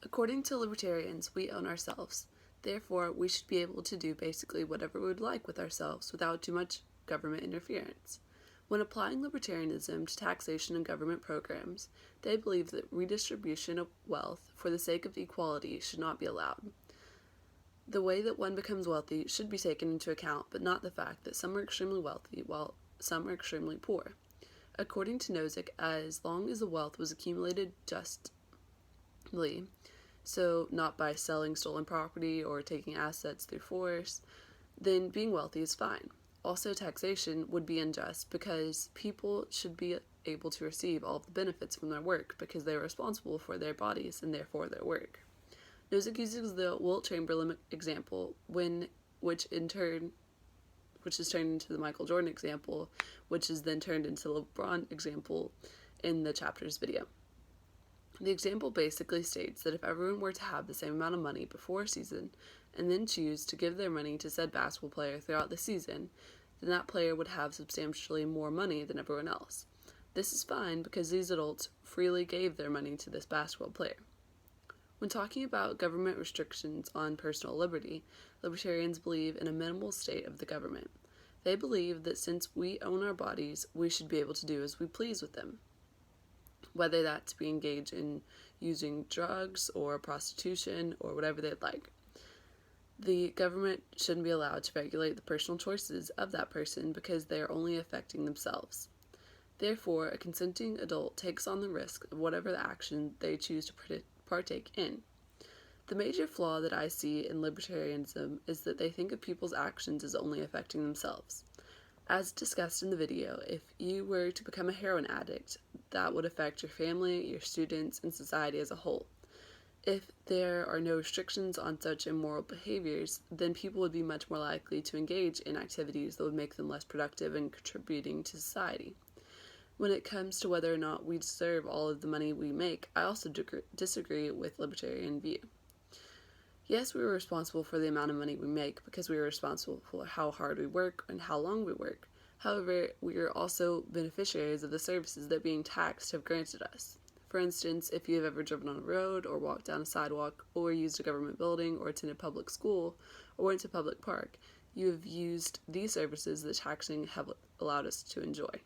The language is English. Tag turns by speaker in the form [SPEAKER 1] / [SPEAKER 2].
[SPEAKER 1] According to libertarians, we own ourselves. Therefore, we should be able to do basically whatever we would like with ourselves without too much government interference. When applying libertarianism to taxation and government programs, they believe that redistribution of wealth for the sake of equality should not be allowed. The way that one becomes wealthy should be taken into account, but not the fact that some are extremely wealthy while some are extremely poor. According to Nozick, as long as the wealth was accumulated justly, so not by selling stolen property or taking assets through force, then being wealthy is fine. Also, taxation would be unjust because people should be able to receive all of the benefits from their work because they are responsible for their bodies and therefore their work. Nozick uses the Wilt Chamberlain example, which is turned into the Michael Jordan example, which is then turned into the LeBron example in the chapter's video. The example basically states that if everyone were to have the same amount of money before a season and then choose to give their money to said basketball player throughout the season, then that player would have substantially more money than everyone else. This is fine because these adults freely gave their money to this basketball player. When talking about government restrictions on personal liberty, libertarians believe in a minimal state of the government. They believe that since we own our bodies, we should be able to do as we please with them, whether that's be engaged in using drugs or prostitution or whatever they'd like. The government shouldn't be allowed to regulate the personal choices of that person because they are only affecting themselves. Therefore, a consenting adult takes on the risk of whatever the action they choose to partake in. The major flaw that I see in libertarianism is that they think of people's actions as only affecting themselves. As discussed in the video, if you were to become a heroin addict, that would affect your family, your students, and society as a whole. If there are no restrictions on such immoral behaviors, then people would be much more likely to engage in activities that would make them less productive and contributing to society. When it comes to whether or not we deserve all of the money we make, I also disagree with libertarian view. Yes, we are responsible for the amount of money we make because we are responsible for how hard we work and how long we work. However, we are also beneficiaries of the services that being taxed have granted us. For instance, if you have ever driven on a road or walked down a sidewalk or used a government building or attended public school or went to a public park, you have used these services that taxing have allowed us to enjoy.